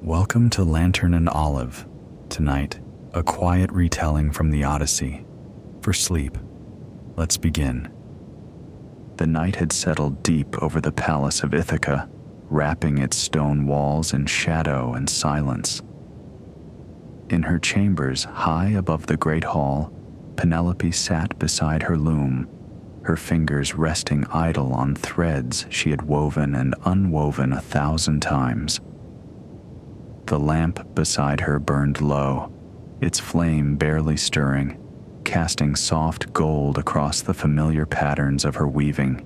Welcome to Lantern and Olive. Tonight, a quiet retelling from the Odyssey. For sleep, let's begin. The night had settled deep over the palace of Ithaca, wrapping its stone walls in shadow and silence. In her chambers, high above the great hall, Penelope sat beside her loom, her fingers resting idle on threads she had woven and unwoven 1,000 times. The lamp beside her burned low, its flame barely stirring, casting soft gold across the familiar patterns of her weaving.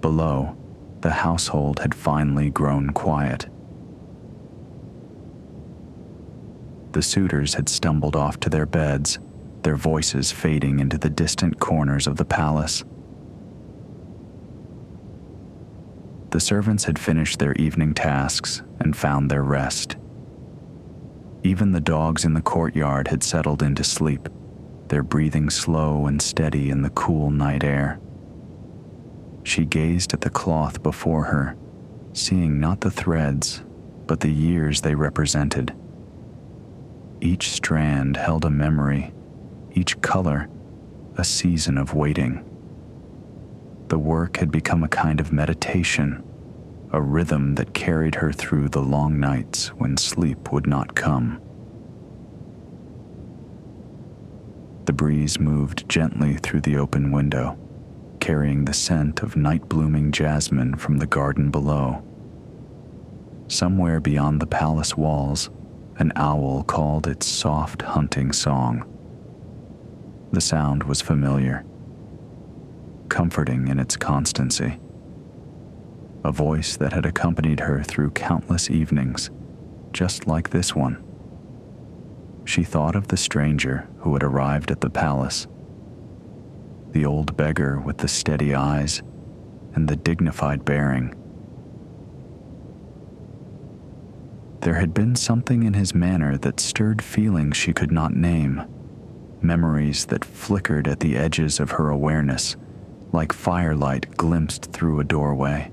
Below, the household had finally grown quiet. The suitors had stumbled off to their beds, their voices fading into the distant corners of the palace. The servants had finished their evening tasks and found their rest. Even the dogs in the courtyard had settled into sleep, their breathing slow and steady in the cool night air. She gazed at the cloth before her, seeing not the threads, but the years they represented. Each strand held a memory, each color a season of waiting. The work had become a kind of meditation, a rhythm that carried her through the long nights when sleep would not come. The breeze moved gently through the open window, carrying the scent of night-blooming jasmine from the garden below. Somewhere beyond the palace walls, an owl called its soft hunting song. The sound was familiar, comforting in its constancy. A voice that had accompanied her through countless evenings, just like this one. She thought of the stranger who had arrived at the palace, the old beggar with the steady eyes and the dignified bearing. There had been something in his manner that stirred feelings she could not name, memories that flickered at the edges of her awareness, like firelight glimpsed through a doorway.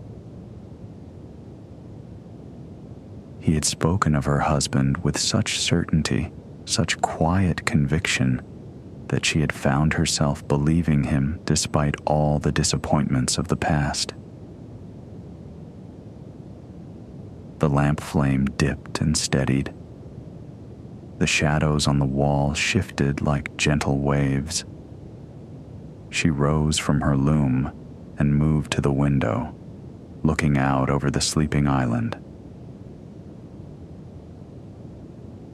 He had spoken of her husband with such certainty, such quiet conviction, that she had found herself believing him despite all the disappointments of the past. The lamp flame dipped and steadied. The shadows on the wall shifted like gentle waves. She rose from her loom and moved to the window, looking out over the sleeping island.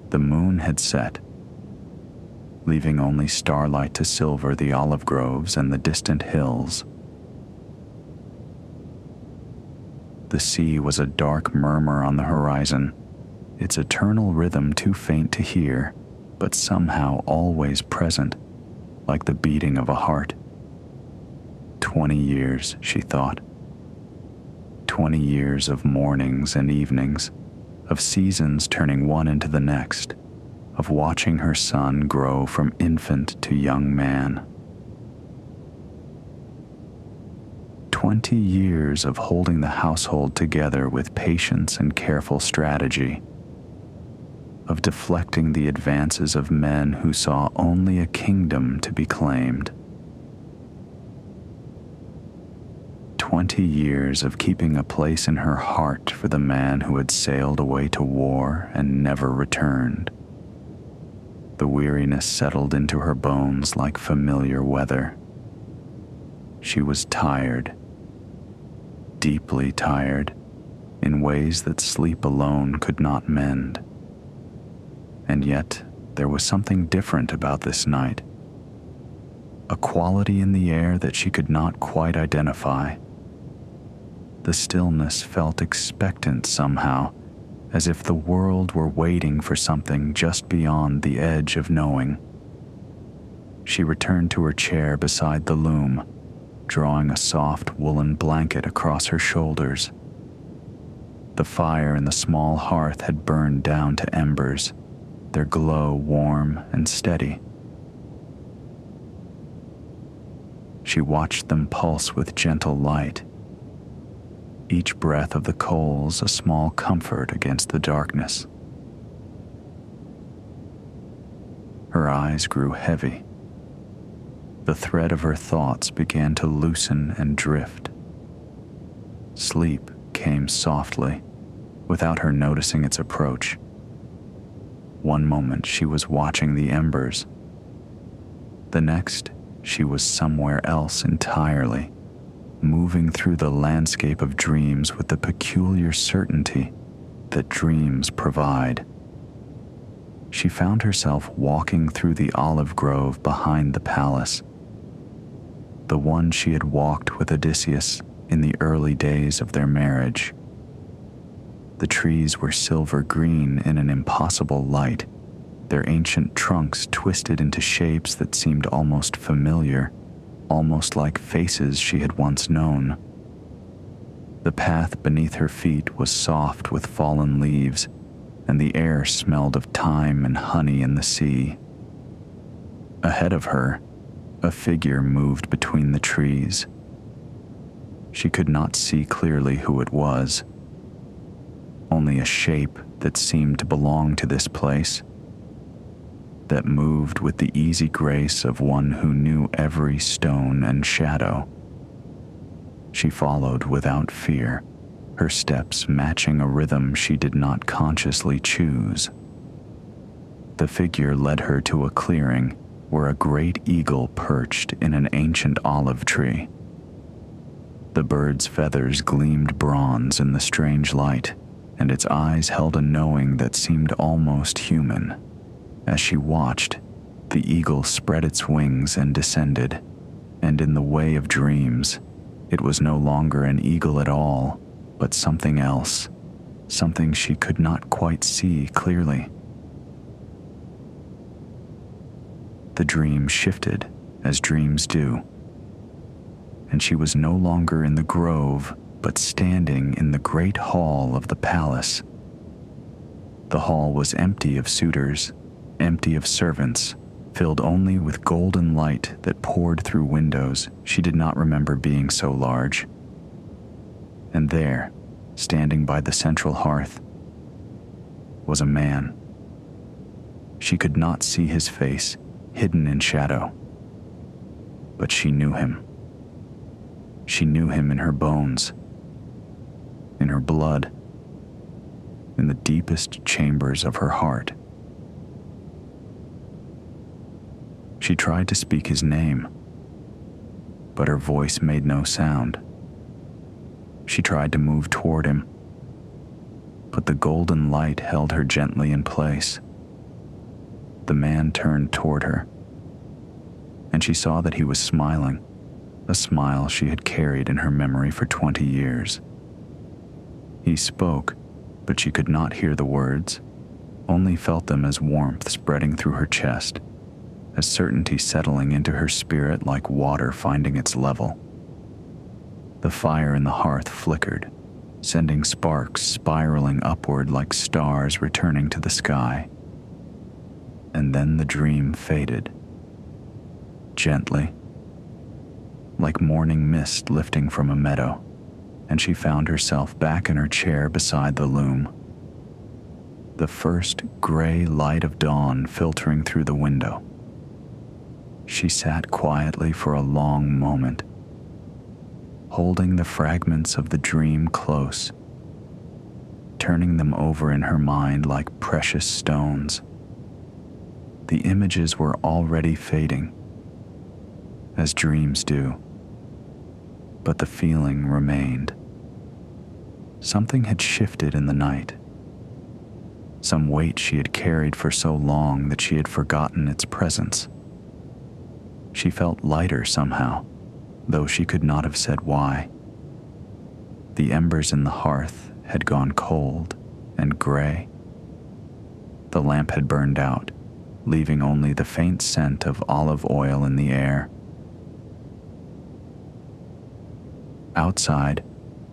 The moon had set, leaving only starlight to silver the olive groves and the distant hills. The sea was a dark murmur on the horizon, its eternal rhythm too faint to hear, but somehow always present, like the beating of a heart. 20 years, she thought. 20 years of mornings and evenings, of seasons turning one into the next, of watching her son grow from infant to young man. 20 years of holding the household together with patience and careful strategy, of deflecting the advances of men who saw only a kingdom to be claimed. 20 years of keeping a place in her heart for the man who had sailed away to war and never returned. The weariness settled into her bones like familiar weather. She was tired, deeply tired, in ways that sleep alone could not mend. And yet, there was something different about this night. A quality in the air that she could not quite identify. The stillness felt expectant somehow, as if the world were waiting for something just beyond the edge of knowing. She returned to her chair beside the loom, drawing a soft woolen blanket across her shoulders. The fire in the small hearth had burned down to embers, their glow warm and steady. She watched them pulse with gentle light. each breath of the coals a small comfort against the darkness. Her eyes grew heavy. The thread of her thoughts began to loosen and drift. Sleep came softly, without her noticing its approach. One moment she was watching the embers. The next, she was somewhere else entirely, moving through the landscape of dreams with the peculiar certainty that dreams provide. She found herself walking through the olive grove behind the palace, the one she had walked with Odysseus in the early days of their marriage. The trees were silver green in an impossible light, their ancient trunks twisted into shapes that seemed almost familiar, almost like faces she had once known. The path beneath her feet was soft with fallen leaves, and the air smelled of thyme and honey in the sea. Ahead of her, a figure moved between the trees. She could not see clearly who it was, only a shape that seemed to belong to this place, that moved with the easy grace of one who knew every stone and shadow. She followed without fear, her steps matching a rhythm she did not consciously choose. The figure led her to a clearing where a great eagle perched in an ancient olive tree. The bird's feathers gleamed bronze in the strange light, and its eyes held a knowing that seemed almost human. As she watched, the eagle spread its wings and descended, and in the way of dreams, it was no longer an eagle at all, but something else, something she could not quite see clearly. The dream shifted, as dreams do, and she was no longer in the grove, but standing in the great hall of the palace. The hall was empty of suitors, empty of servants, filled only with golden light that poured through windows she did not remember being so large. And there, standing by the central hearth, was a man. She could not see his face, hidden in shadow, but she knew him. She knew him in her bones, in her blood, in the deepest chambers of her heart. She tried to speak his name, but her voice made no sound. She tried to move toward him, but the golden light held her gently in place. The man turned toward her, and she saw that he was smiling, a smile she had carried in her memory for 20 years. He spoke, but she could not hear the words, only felt them as warmth spreading through her chest, as certainty settling into her spirit like water finding its level. The fire in the hearth flickered, sending sparks spiraling upward like stars returning to the sky. And then the dream faded, gently, like morning mist lifting from a meadow, and she found herself back in her chair beside the loom. The first gray light of dawn filtering through the window. She sat quietly for a long moment, holding the fragments of the dream close, turning them over in her mind like precious stones. The images were already fading, as dreams do, but the feeling remained. Something had shifted in the night, some weight she had carried for so long that she had forgotten its presence. She felt lighter somehow, though she could not have said why. The embers in the hearth had gone cold and gray. The lamp had burned out, leaving only the faint scent of olive oil in the air. Outside,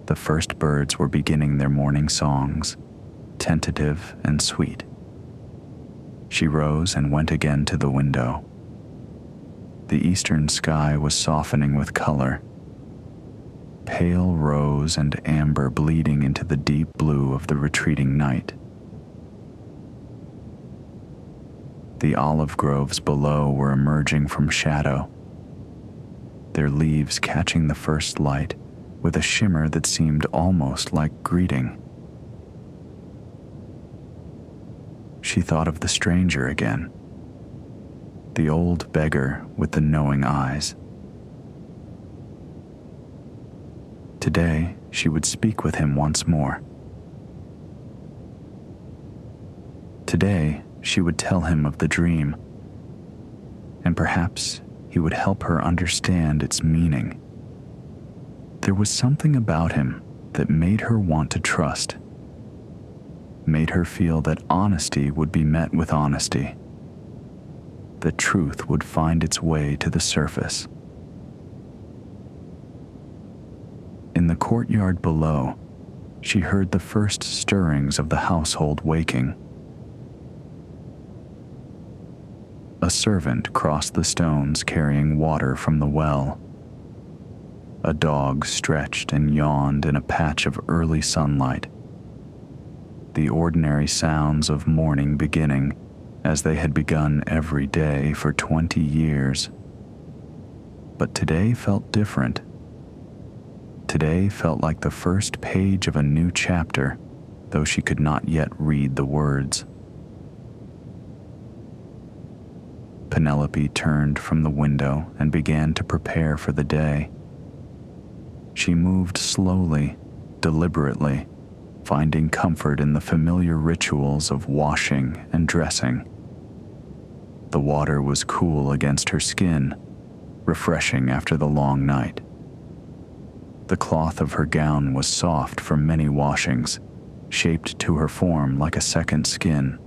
the first birds were beginning their morning songs, tentative and sweet. She rose and went again to the window. The eastern sky was softening with color. pale rose and amber bleeding into the deep blue of the retreating night. The olive groves below were emerging from shadow, their leaves catching the first light with a shimmer that seemed almost like greeting. She thought of the stranger again, the old beggar with the knowing eyes. Today, she would speak with him once more. Today, she would tell him of the dream, and perhaps he would help her understand its meaning. There was something about him that made her want to trust, made her feel that honesty would be met with honesty, that truth would find its way to the surface. In the courtyard below, she heard the first stirrings of the household waking. A servant crossed the stones carrying water from the well. A dog stretched and yawned in a patch of early sunlight. The ordinary sounds of morning beginning, as they had begun every day for 20 years. But today felt different. Today felt like the first page of a new chapter, though she could not yet read the words. Penelope turned from the window and began to prepare for the day. She moved slowly, deliberately, finding comfort in the familiar rituals of washing and dressing. The water was cool against her skin, refreshing after the long night. The cloth of her gown was soft from many washings, shaped to her form like a second skin.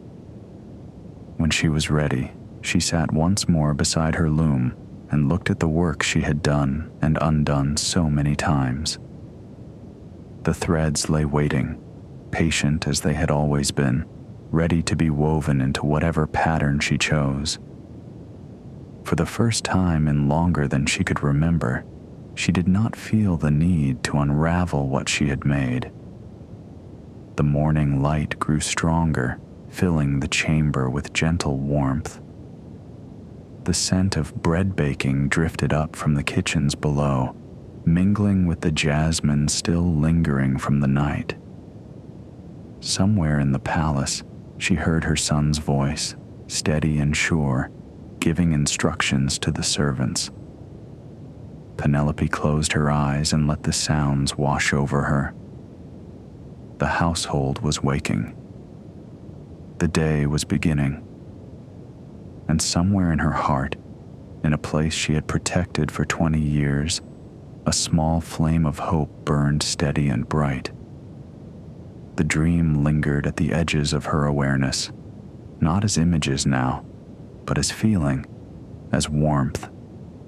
When she was ready, she sat once more beside her loom and looked at the work she had done and undone so many times. The threads lay waiting, patient as they had always been, ready to be woven into whatever pattern she chose. For the first time in longer than she could remember, she did not feel the need to unravel what she had made. The morning light grew stronger, filling the chamber with gentle warmth. The scent of bread baking drifted up from the kitchens below, mingling with the jasmine still lingering from the night. Somewhere in the palace, she heard her son's voice, steady and sure, giving instructions to the servants. Penelope closed her eyes and let the sounds wash over her. The household was waking. The day was beginning. And somewhere in her heart, in a place she had protected for 20 years, a small flame of hope burned steady and bright. The dream lingered at the edges of her awareness, not as images now, but as feeling, as warmth,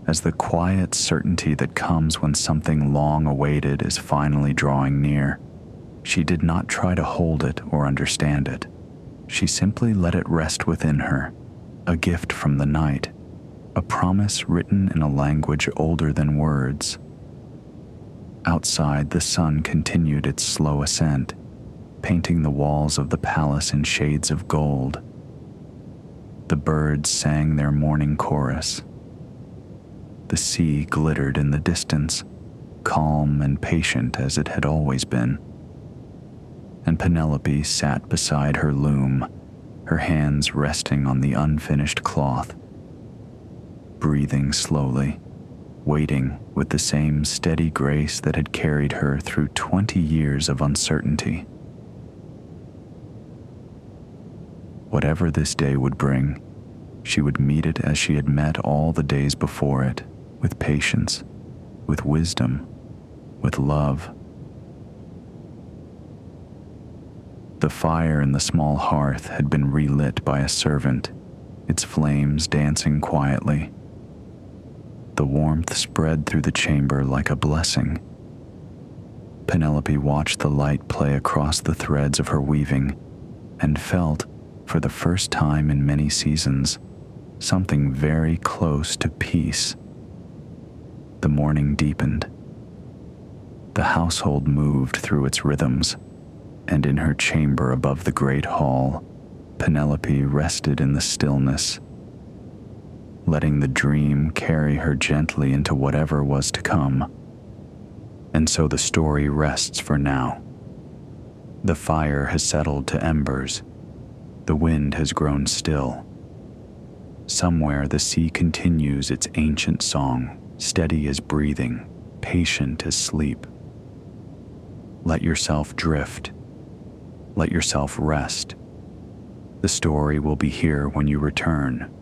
as the quiet certainty that comes when something long awaited is finally drawing near. She did not try to hold it or understand it. She simply let it rest within her, a gift from the night, a promise written in a language older than words. Outside, the sun continued its slow ascent, painting the walls of the palace in shades of gold. The birds sang their morning chorus. The sea glittered in the distance, calm and patient as it had always been. And Penelope sat beside her loom, her hands resting on the unfinished cloth, breathing slowly, waiting with the same steady grace that had carried her through 20 years of uncertainty. Whatever this day would bring, she would meet it as she had met all the days before it, with patience, with wisdom, with love. The fire in the small hearth had been relit by a servant, its flames dancing quietly. The warmth spread through the chamber like a blessing. Penelope watched the light play across the threads of her weaving and felt, for the first time in many seasons, something very close to peace. The morning deepened. The household moved through its rhythms, and in her chamber above the great hall, Penelope rested in the stillness, letting the dream carry her gently into whatever was to come. And so the story rests for now. The fire has settled to embers. The wind has grown still. Somewhere the sea continues its ancient song, steady as breathing, patient as sleep. Let yourself drift. Let yourself rest. The story will be here when you return.